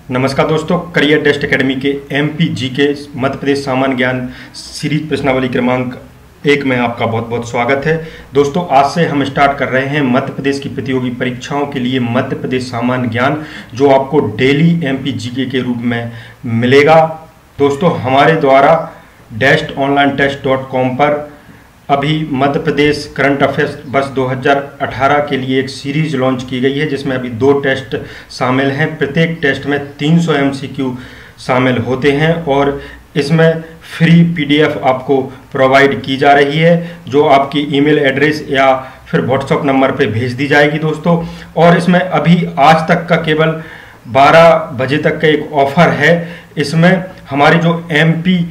नमस्कार दोस्तों, career test academy के एमपी के मध्य प्रदेश सामान्य ज्ञान सीरीज प्रश्नावली क्रमांक 1 में आपका बहुत बहुत स्वागत है। दोस्तों, आज से हम स्टार्ट कर रहे हैं मध्य प्रदेश की प्रतियोगी परीक्षाओं के लिए मध्य प्रदेश सामान्य ज्ञान, जो आपको डेली एमपी के रूप में मिलेगा। दोस्तों, हमारे द्वारा destonlinetest.com पर अभी मध्य प्रदेश करंट अफेयर्स वर्ष 2018 के लिए एक सीरीज लॉन्च की गई है, जिसमें अभी 2 टेस्ट शामिल हैं। प्रत्येक टेस्ट में 300 MCQ शामिल होते हैं और इसमें फ्री PDF आपको प्रोवाइड की जा रही है, जो आपकी ईमेल एड्रेस या फिर व्हाट्सएप नंबर पे भेज दी जाएगी दोस्तों। और इसमें अभी आज तक का केवल 12 बजे तक का एक ऑफर है। इसमें हमारी जो MP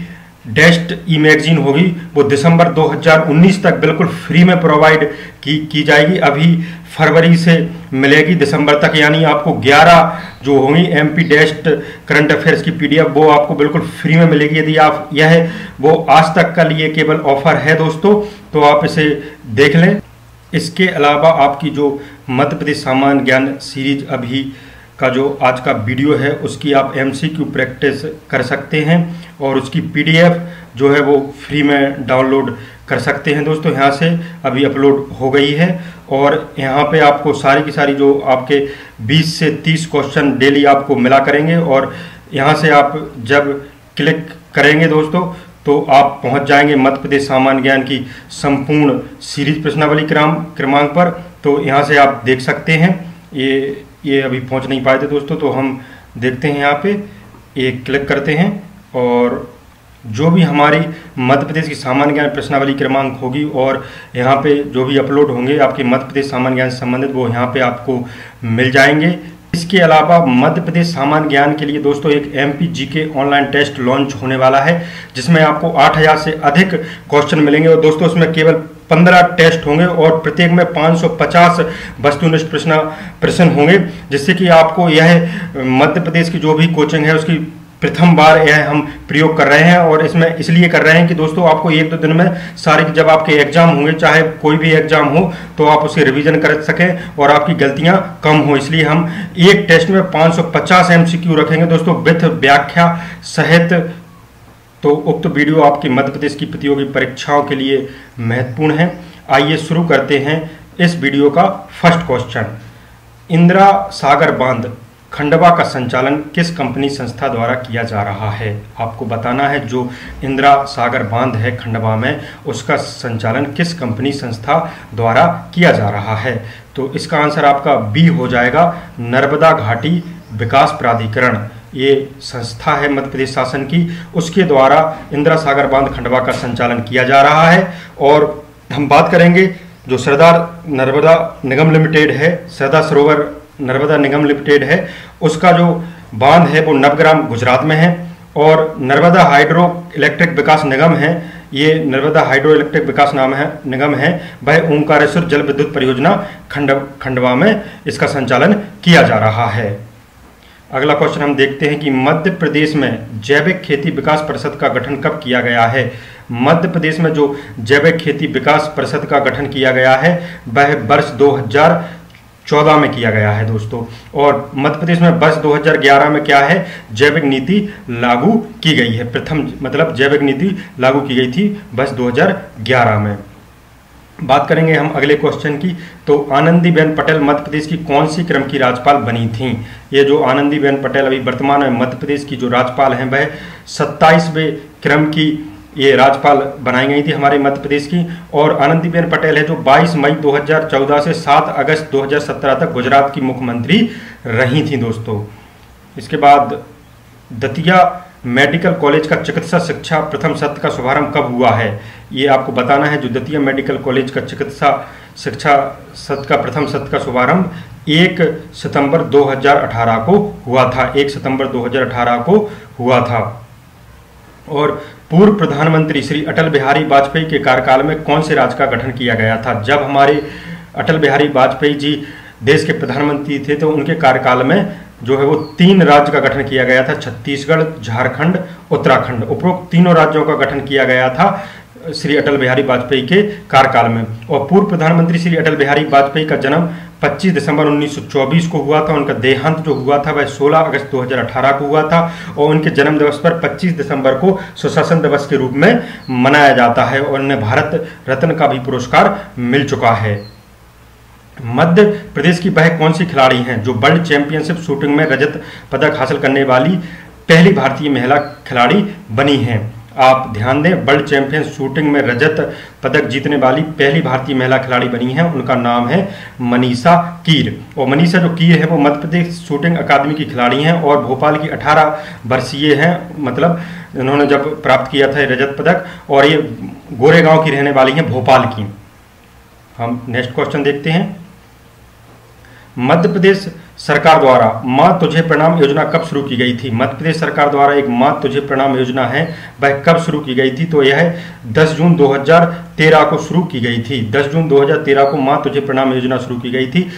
डेस्ट ई मैगजीन होगी वो दिसंबर 2019 तक बिल्कुल फ्री में प्रोवाइड की जाएगी। अभी फरवरी से मिलेगी दिसंबर तक, यानी आपको 11 जो होंगी MP डेस्ट करंट अफेयर्स की PDF वो आपको बिल्कुल फ्री में मिलेगी। यदि आप यह वो आज तक का लिए केवल ऑफर है दोस्तों, तो आप इसे देख लें। इसके अलावा आपकी जो मध्य प्रदेश सामान्य ज्ञान सीरीज अभी का जो आज का वीडियो है उसकी आप MCQ प्रैक्टिस कर सकते हैं और उसकी PDF जो है वो फ्री में डाउनलोड कर सकते हैं दोस्तों। यहाँ से अभी अपलोड हो गई है और यहाँ पे आपको सारी की सारी जो आपके 20 से 30 क्वेश्चन डेली आपको मिला करेंगे और यहाँ से आप जब क्लिक करेंगे दोस्तों तो आप पहुँच जाएंगे मध्य प्रदेश सामान्य ज्ञान की संपूर्ण सीरीज प्रश्नावली क्रमांक पर। तो यहाँ से आप देख सकते हैं, ये अभी पहुंच नहीं पाए थे दोस्तों, तो हम देखते हैं यहाँ पे एक क्लिक करते हैं और जो भी हमारी मध्य प्रदेश की सामान्य ज्ञान प्रश्नावली क्रमांक होगी और यहाँ पे जो भी अपलोड होंगे आपके मध्य प्रदेश सामान्य ज्ञान से संबंधित, वो यहाँ पे आपको मिल जाएंगे। इसके अलावा मध्य प्रदेश सामान्य ज्ञान के लिए दोस्तों एक MP के ऑनलाइन टेस्ट लॉन्च होने वाला है, जिसमें आपको 8000 से अधिक क्वेश्चन मिलेंगे और दोस्तों इसमें केवल 15 टेस्ट होंगे और प्रत्येक में 550 वस्तुनिष्ठ प्रश्न होंगे, जिससे कि आपको यह मध्य प्रदेश की जो भी कोचिंग है उसकी प्रथम बार यह हम प्रयोग कर रहे हैं। और इसमें इसलिए कर रहे हैं कि दोस्तों आपको 1-2 दिन में सारे जब आपके एग्जाम होंगे, चाहे कोई भी एग्जाम हो, तो आप उसे रिवीजन कर सकें और आपकी गलतियां कम हो। इसलिए हम एक टेस्ट में 550 MCQ रखेंगे दोस्तों विथ व्याख्या सहित। तो उक्त वीडियो आपकी मध्य प्रदेश की प्रतियोगी परीक्षाओं के लिए महत्वपूर्ण है। आइए शुरू करते हैं इस वीडियो का फर्स्ट क्वेश्चन। इंदिरा सागर बांध खंडवा का संचालन किस कंपनी संस्था द्वारा किया जा रहा है? आपको बताना है जो इंदिरा सागर बांध है खंडवा में, उसका संचालन किस कंपनी संस्था द्वारा किया जा रहा है। तो इसका आंसर आपका B हो जाएगा, नर्मदा घाटी विकास प्राधिकरण। ये संस्था है मध्य प्रदेश शासन की, उसके द्वारा इंदिरा सागर बांध खंडवा का संचालन किया जा रहा है। और हम बात करेंगे जो सरदार नर्मदा निगम लिमिटेड है, सरदार सरोवर नर्मदा निगम लिमिटेड है, उसका जो बांध है वो नवग्राम गुजरात में है। और नर्मदा हाइड्रो इलेक्ट्रिक विकास निगम है, ये नर्मदा हाइड्रो इलेक्ट्रिक विकास निगम है, वह ओंकारेश्वर जल विद्युत परियोजना खंडवा में इसका संचालन किया जा रहा है। अगला क्वेश्चन हम देखते हैं कि मध्य प्रदेश में जैविक खेती विकास परिषद का गठन कब किया गया है? मध्य प्रदेश में जो जैविक खेती विकास परिषद का गठन किया गया है वह वर्ष 2014 में किया गया है दोस्तों। और मध्य प्रदेश में वर्ष 2011 में क्या है, जैविक नीति लागू की गई है। प्रथम मतलब जैविक नीति लागू की गई थी वर्ष 2011 में। बात करेंगे हम अगले क्वेश्चन की। तो आनंदीबेन पटेल मध्य प्रदेश की कौन सी क्रम की राज्यपाल बनी थी? ये जो आनंदीबेन पटेल अभी वर्तमान में मध्य प्रदेश की जो राज्यपाल हैं वह 27वें क्रम की ये राज्यपाल बनाई गई थी हमारे मध्य प्रदेश की। और आनंदीबेन पटेल है जो 22 मई 2014 से 7 अगस्त 2017 तक गुजरात की मुख्यमंत्री रही थी दोस्तों। इसके बाद दतिया मेडिकल कॉलेज का चिकित्सा शिक्षा प्रथम सत्र का शुभारंभ कब हुआ है? ये आपको बताना है। जो दतिया मेडिकल कॉलेज का चिकित्सा शिक्षा सत्र का प्रथम सत्र का शुभारंभ 1 सितंबर 2018 को हुआ था। 1 सितंबर 2018 को हुआ था। और पूर्व प्रधानमंत्री श्री अटल बिहारी वाजपेयी के कार्यकाल में कौन से राज्य का गठन किया गया था? जब हमारे अटल बिहारी वाजपेयी जी देश के प्रधानमंत्री थे तो उनके कार्यकाल में जो है वो 3 राज्य का गठन किया गया था, छत्तीसगढ़, झारखंड, उत्तराखंड। उपरोक्त तीनों राज्यों का गठन किया गया था श्री अटल बिहारी वाजपेयी के कार्यकाल में। और पूर्व प्रधानमंत्री श्री अटल बिहारी वाजपेयी का जन्म 25 दिसंबर 1924 को हुआ था। उनका देहांत जो हुआ था वह 16 अगस्त 2018 को हुआ था और उनके जन्म दिवस पर 25 दिसंबर को सुशासन दिवस के रूप में मनाया जाता है और उन्हें भारत रत्न का भी पुरस्कार मिल चुका है। मध्य प्रदेश की वह कौन सी खिलाड़ी हैं जो वर्ल्ड चैंपियनशिप शूटिंग में रजत पदक हासिल करने वाली पहली भारतीय महिला खिलाड़ी बनी हैं? आप ध्यान दें, वर्ल्ड चैंपियन शूटिंग में रजत पदक जीतने वाली पहली भारतीय महिला खिलाड़ी बनी हैं, उनका नाम है मनीषा कीर। और मनीषा जो कीर है वो मध्य प्रदेश शूटिंग अकादमी की खिलाड़ी हैं और भोपाल की 18 वर्षीय हैं, मतलब उन्होंने जब प्राप्त किया था रजत पदक, और ये गोरेगांव की रहने वाली हैं, भोपाल की। हम नेक्स्ट क्वेश्चन देखते हैं। मध्य प्रदेश सरकार द्वारा माँ तुझे प्रणाम योजना कब शुरू की गई थी? मध्य प्रदेश सरकार द्वारा एक माँ तुझे प्रणाम योजना है, वह कब शुरू की गई थी? तो यह 10 जून 2013 को शुरू की गई थी। 10 जून 2013 को माँ तुझे प्रणाम योजना शुरू की गई थी।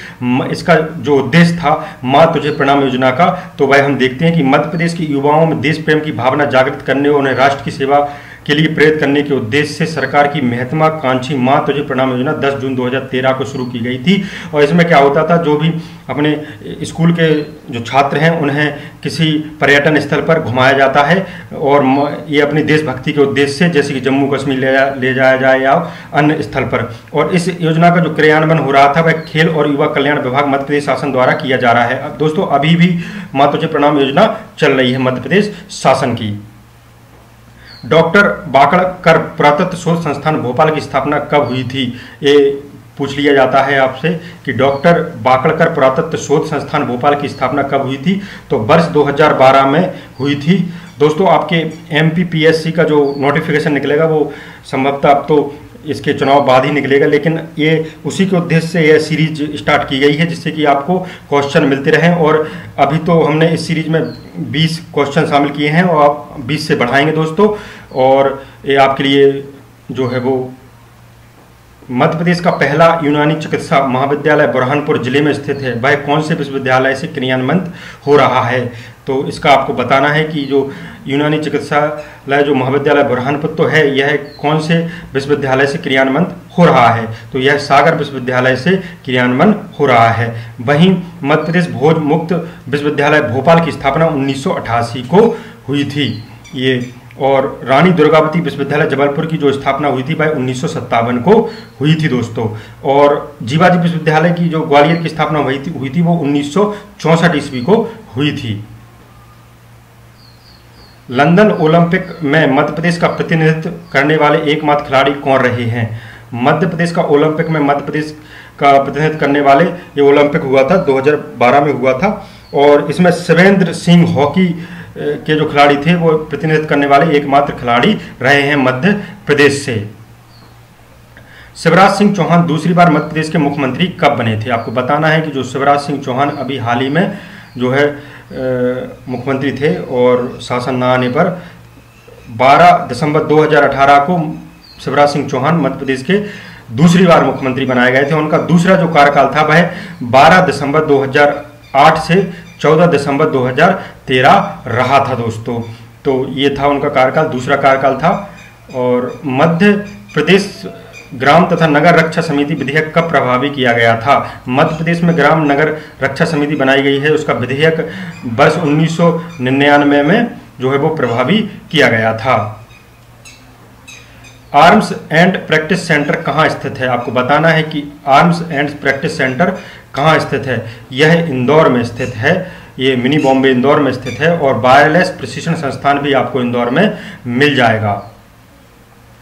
इसका जो उद्देश्य था माँ तुझे प्रणाम योजना का, तो वह हम देखते हैं कि मध्य प्रदेश के युवाओं में देश प्रेम की भावना जागृत करने और उन्हें राष्ट्र की सेवा के लिए प्रेरित करने के उद्देश्य से सरकार की महत्वाकांक्षी माँ तुझे प्रणाम योजना 10 जून 2013 को शुरू की गई थी। और इसमें क्या होता था, जो भी अपने स्कूल के जो छात्र हैं उन्हें किसी पर्यटन स्थल पर घुमाया जाता है और ये अपनी देशभक्ति के उद्देश्य से, जैसे कि जम्मू कश्मीर ले जाया जाए या अन्य स्थल पर। और इस योजना का जो क्रियान्वयन हो रहा था वह खेल और युवा कल्याण विभाग मध्य प्रदेश शासन द्वारा किया जा रहा है। अब दोस्तों अभी भी माँ तुझे प्रणाम योजना चल रही है मध्य प्रदेश शासन की। डॉक्टर बाकड़कर पुरातत्व शोध संस्थान भोपाल की स्थापना कब हुई थी? ये पूछ लिया जाता है आपसे कि डॉक्टर बाकड़कर पुरातत्व शोध संस्थान भोपाल की स्थापना कब हुई थी? तो वर्ष 2012 में हुई थी। दोस्तों आपके MPPSC का जो नोटिफिकेशन निकलेगा वो संभवतः अब तो इसके चुनाव बाद ही निकलेगा, लेकिन ये उसी के उद्देश्य से यह सीरीज स्टार्ट की गई है जिससे कि आपको क्वेश्चन मिलते रहें। और अभी तो हमने इस सीरीज में 20 क्वेश्चन शामिल किए हैं और आप 20 से बढ़ाएंगे दोस्तों। और ये आपके लिए जो है वो मध्य प्रदेश का पहला यूनानी चिकित्सा महाविद्यालय बुरहानपुर जिले में स्थित है, वह कौन से विश्वविद्यालय से क्रियान्वित हो रहा है? तो इसका आपको बताना है कि जो यूनानी चिकित्सालय जो महाविद्यालय बुरहानपुर तो है, यह कौन से विश्वविद्यालय से क्रियान्वित हो रहा है? तो यह सागर विश्वविद्यालय से क्रियान्वयन हो रहा है। वहीं मध्य प्रदेश भोज मुक्त विश्वविद्यालय भोपाल की स्थापना 1988 को हुई थी ये, और रानी दुर्गावती विश्वविद्यालय जबलपुर की जो स्थापना हुई थी वह 1957 को हुई थी दोस्तों। और जीवाजी विश्वविद्यालय की जो ग्वालियर की स्थापना हुई थी वो 1964 ईस्वी को हुई थी। लंदन ओलंपिक में मध्य प्रदेश का प्रतिनिधित्व करने वाले एकमात्र खिलाड़ी कौन रहे हैं? मध्य प्रदेश का ओलंपिक में मध्य प्रदेश का प्रतिनिधित्व करने वाले ये ओलंपिक हुआ था 2012 में हुआ था, और इसमें शिवेंद्र सिंह हॉकी के जो खिलाड़ी थे वो प्रतिनिधित्व करने वाले एकमात्र खिलाड़ी रहे हैं मध्य प्रदेश से। शिवराज सिंह चौहान दूसरी बार मध्य प्रदेश के मुख्यमंत्री कब बने थे? आपको बताना है कि जो शिवराज सिंह चौहान अभी हाल ही में जो है मुख्यमंत्री थे और शासन न आने पर 12 दिसंबर 2018 को शिवराज सिंह चौहान मध्य प्रदेश के दूसरी बार मुख्यमंत्री बनाए गए थे। उनका दूसरा जो कार्यकाल था वह 12 दिसंबर 2008 से 14 दिसंबर 2013 रहा था दोस्तों। तो ये था उनका कार्यकाल, दूसरा कार्यकाल था। और मध्य प्रदेश ग्राम तथा नगर रक्षा समिति विधेयक कब प्रभावी किया गया था? मध्य प्रदेश में ग्राम नगर रक्षा समिति बनाई गई है, उसका विधेयक वर्ष 1999 में जो है वो प्रभावी किया गया था। आर्म्स एंड प्रैक्टिस सेंटर कहाँ स्थित है? आपको बताना है कि आर्म्स एंड प्रैक्टिस सेंटर कहाँ स्थित है। यह इंदौर में स्थित है, ये मिनी बॉम्बे इंदौर में स्थित है। और वायरलेस प्रशिक्षण संस्थान भी आपको इंदौर में मिल जाएगा।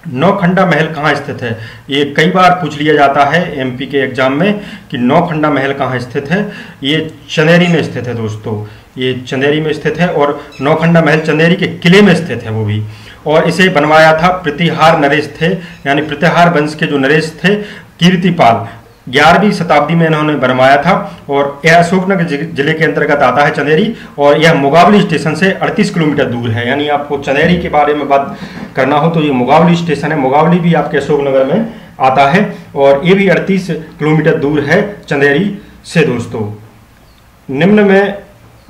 नौखंडा महल कहाँ स्थित है? ये कई बार पूछ लिया जाता है MP के एग्जाम में कि नौखंडा महल कहाँ स्थित है। ये चंदेरी में स्थित है दोस्तों, ये चंदेरी में स्थित है। और नौखंडा महल चंदेरी के किले में स्थित है वो भी। और इसे बनवाया था प्रतिहार नरेश थे, यानी प्रतिहार वंश के जो नरेश थे कीर्तिपाल, 11वीं शताब्दी में इन्होंने बनवाया था। और यह अशोकनगर जिले के अंतर्गत आता है चंदेरी, और यह मुगावली स्टेशन से 38 किलोमीटर दूर है। यानी आपको चंदेरी के बारे में बात करना हो तो ये मुगावली स्टेशन है। मुगावली भी आपके अशोकनगर में आता है और ये भी 38 किलोमीटर दूर है चंदेरी से दोस्तों। निम्न में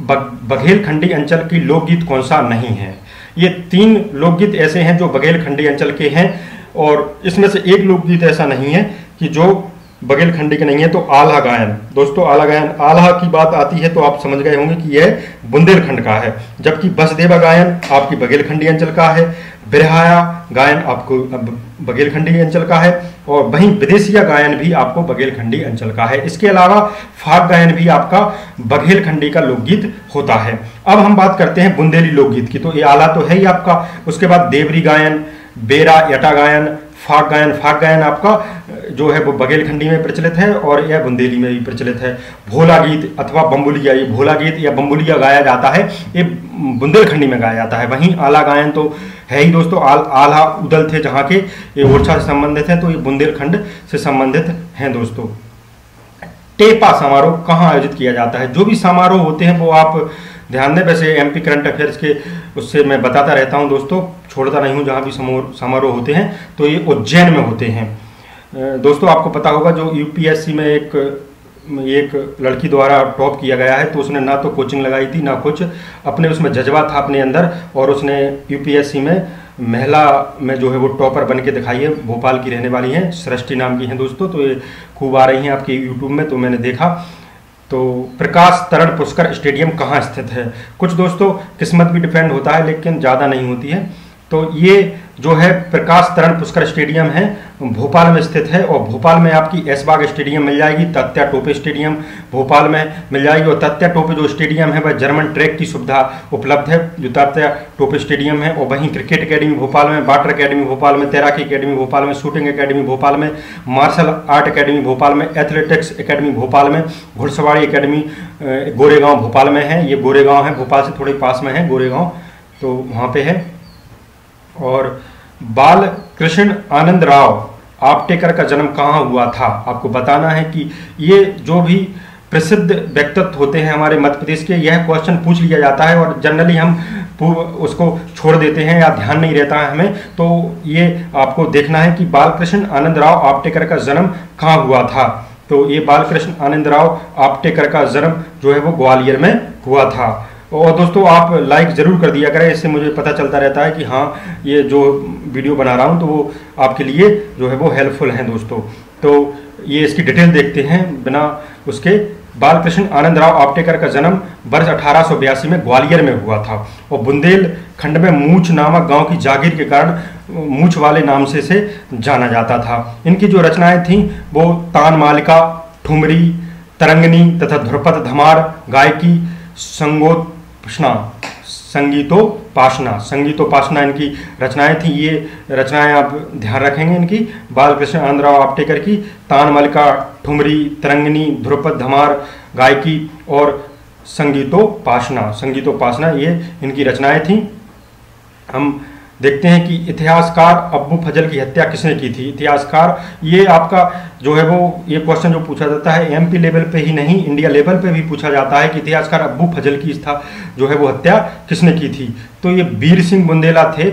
बघेलखंडी अंचल की लोकगीत कौन सा नहीं है? ये 3 लोकगीत ऐसे हैं जो बघेलखंडी अंचल के हैं, और इसमें से एक लोकगीत ऐसा नहीं है कि जो बघेलखंडी के नहीं है। तो आल्हा गायन, दोस्तों आल्हा गायन, आल्हा की बात आती है तो आप समझ गए होंगे कि यह बुंदेलखंड का है, जबकि बसदेवा गायन आपकी बघेलखंडी अंचल का है, बिरहाया गायन आपको बघेलखंडी अंचल का है, और वहीं विदेशिया गायन भी आपको बघेलखंडी अंचल का है। इसके अलावा फाग गायन भी आपका बघेलखंडी का लोकगीत होता है। अब हम बात करते हैं बुंदेली लोकगीत की। तो ये आला तो है ही आपका, उसके बाद देवरी गायन, बेरा यटा गायन, फाग गायन। फाग गायन आपका जो है वो बघेलखंडी में प्रचलित है और यह बुंदेली में भी प्रचलित है। भोला गीत अथवा बम्बुलिया, ये भोला गीत या बम्बुलिया गाया जाता है, ये बुंदेलखंडी में गाया जाता है। वहीं आला गायन तो है ही दोस्तों, आल्हा उदल थे जहाँ के, ये ओरछा से संबंधित हैं, तो ये बुंदेलखंड से संबंधित हैं दोस्तों। टेपा समारोह कहाँ आयोजित किया जाता है? जो भी समारोह होते हैं वो आप ध्यान दें। वैसे एमपी करंट अफेयर्स के उससे मैं बताता रहता हूँ दोस्तों, छोड़ता नहीं हूँ। जहाँ भी समारोह होते हैं तो ये उज्जैन में होते हैं दोस्तों। आपको पता होगा जो यूपीएससी में एक लड़की द्वारा टॉप किया गया है, तो उसने ना तो कोचिंग लगाई थी ना कुछ, अपने उसमें जज्बा था अपने अंदर, और उसने यूपीएससी में महिला में जो है वो टॉपर बन के दिखाई है। भोपाल की रहने वाली हैं, सृष्टि नाम की हैं दोस्तों। तो ये खूब आ रही हैं आपके यूट्यूब में, तो मैंने देखा। तो प्रकाश तरण पुष्कर स्टेडियम कहाँ स्थित है? कुछ दोस्तों किस्मत भी डिपेंड होता है, लेकिन ज़्यादा नहीं होती है। तो ये जो है प्रकाश तरण पुष्कर स्टेडियम है, भोपाल में स्थित है। और भोपाल में आपकी ऐशबाग स्टेडियम मिल जाएगी, तात्या टोपे स्टेडियम भोपाल में मिल जाएगी। और तात्या टोपे जो स्टेडियम है वह जर्मन ट्रैक की सुविधा उपलब्ध है, जो तात्या टोपे स्टेडियम है। और वहीं क्रिकेट एकेडमी भोपाल में, वाटर एकेडमी भोपाल में, तैराकी एकेडमी भोपाल में, शूटिंग एकेडमी भोपाल में, मार्शल आर्ट एकेडमी भोपाल में, एथलेटिक्स एकेडमी भोपाल में, घुड़सवारी एकेडमी गोरेगांव भोपाल में है। ये गोरेगांव है, भोपाल से थोड़े पास में है गोरेगांव, तो वहाँ पे है। और बाल कृष्ण आनंद राव आपटेकर का जन्म कहाँ हुआ था? आपको बताना है कि ये जो भी प्रसिद्ध व्यक्तित्व होते हैं हमारे मध्य प्रदेश के, यह क्वेश्चन पूछ लिया जाता है और जनरली हम उसको छोड़ देते हैं या ध्यान नहीं रहता है हमें। तो ये आपको देखना है कि बालकृष्ण आनंद राव आपटेकर का जन्म कहाँ हुआ था। तो ये बालकृष्ण आनंद राव आपटेकर का जन्म जो है वो ग्वालियर में हुआ था। और दोस्तों आप लाइक ज़रूर कर दिया करें, इससे मुझे पता चलता रहता है कि हाँ ये जो वीडियो बना रहा हूँ तो वो आपके लिए जो है वो हेल्पफुल हैं दोस्तों। तो ये इसकी डिटेल देखते हैं बिना उसके। बालकृष्ण आनंद राव आपटेकर का जन्म वर्ष 1882 में ग्वालियर में हुआ था और बुंदेलखंड में मूछ नामक गांव की जागीर के कारण मूछ वाले नाम से जाना जाता था। इनकी जो रचनाएं थीं वो तान मालिका, ठुमरी, तरंगनी तथा ध्रुपद धमार, गायकी, संगीतोपासना इनकी रचनाएं थी। ये रचनाएं आप ध्यान रखेंगे इनकी, बालकृष्ण आनंद राव आपटेकर की। तान मालिका, ठुमरी, तरंगिनी, ध्रुपद धमार, गायकी और संगीतोपासना ये इनकी रचनाएं थी। हम देखते हैं कि इतिहासकार अब्बू फजल की हत्या किसने की थी? इतिहासकार, ये आपका जो है वो ये क्वेश्चन जो पूछा जाता है एमपी लेवल पे ही नहीं, इंडिया लेवल पे भी पूछा जाता है कि इतिहासकार अब्बू फजल की जो है वो हत्या किसने की थी? तो ये वीर सिंह बुंदेला थे,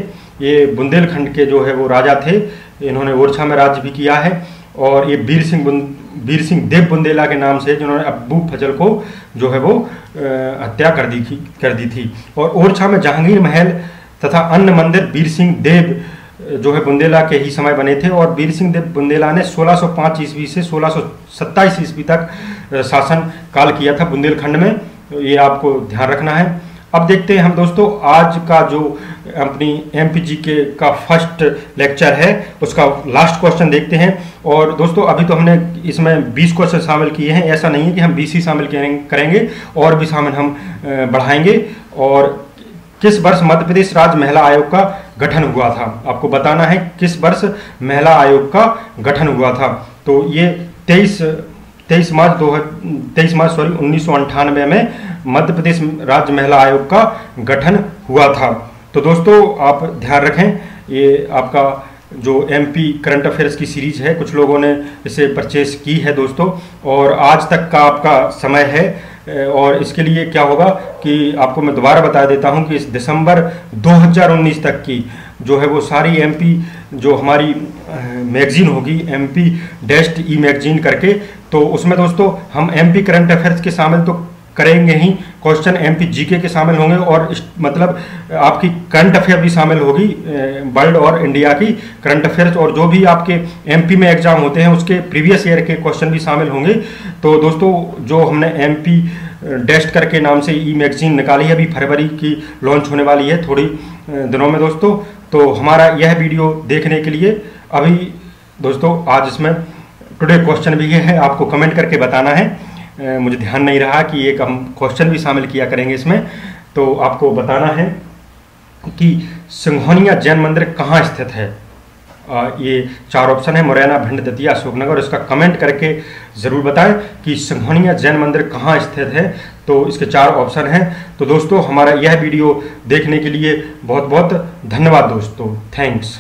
ये बुंदेलखंड के जो है वो राजा थे। इन्होंने ओरछा में राज्य भी किया है। और ये वीर सिंह देव बुंदेला के नाम से जिन्होंने अब्बू फजल को जो है वो हत्या कर दी थी। और ओरछा में जहांगीर महल तथा अन्य मंदिर वीर सिंह देव जो है बुंदेला के ही समय बने थे। और वीर सिंह देव बुंदेला ने 1605 ईस्वी से 1627 ईस्वी तक शासन काल किया था बुंदेलखंड में, ये आपको ध्यान रखना है। अब देखते हैं हम दोस्तों आज का जो अपनी एमपीजीके का फर्स्ट लेक्चर है उसका लास्ट क्वेश्चन देखते हैं। और दोस्तों अभी तो हमने इसमें 20 क्वेश्चन शामिल किए हैं, ऐसा नहीं है कि हम 20 ही शामिल करेंगे, और भी शामिल हम बढ़ाएंगे। और किस वर्ष मध्य प्रदेश राज्य महिला आयोग का गठन हुआ था? आपको बताना है किस वर्ष महिला आयोग का गठन हुआ था। तो ये 23 मार्च 1998 में मध्य प्रदेश राज्य महिला आयोग का गठन हुआ था। तो दोस्तों आप ध्यान रखें, ये आपका जो एमपी करंट अफेयर्स की सीरीज है, कुछ लोगों ने इसे परचेस की है दोस्तों, और आज तक का आपका समय है। और इसके लिए क्या होगा कि आपको मैं दोबारा बता देता हूं कि इस दिसंबर 2019 तक की जो है वो सारी एमपी जो हमारी मैगजीन होगी, एमपी डेस्ट ई मैगजीन करके, तो उसमें दोस्तों हम एमपी करंट अफेयर्स के शामिल तो करेंगे ही, क्वेश्चन एमपी जीके के शामिल होंगे और मतलब आपकी करंट अफेयर भी शामिल होगी, वर्ल्ड और इंडिया की करंट अफेयर्स, और जो भी आपके एमपी में एग्जाम होते हैं उसके प्रीवियस ईयर के क्वेश्चन भी शामिल होंगे। तो दोस्तों जो हमने एमपी डेस्ट करके नाम से ई मैगजीन निकाली है, अभी फरवरी की लॉन्च होने वाली है थोड़ी दिनों में दोस्तों। तो हमारा यह वीडियो देखने के लिए अभी दोस्तों आज इसमें टुडे क्वेश्चन भी है, आपको कमेंट करके बताना है। मुझे ध्यान नहीं रहा कि एक हम क्वेश्चन भी शामिल किया करेंगे इसमें। तो आपको बताना है कि सिंघोनिया जैन मंदिर कहाँ स्थित है। ये 4 ऑप्शन है, मुरैना, भिंड, दतिया, अशोकनगर। इसका कमेंट करके ज़रूर बताएं कि सिंघोनिया जैन मंदिर कहाँ स्थित है। तो इसके 4 ऑप्शन हैं। तो दोस्तों हमारा यह वीडियो देखने के लिए बहुत बहुत धन्यवाद दोस्तों, थैंक्स।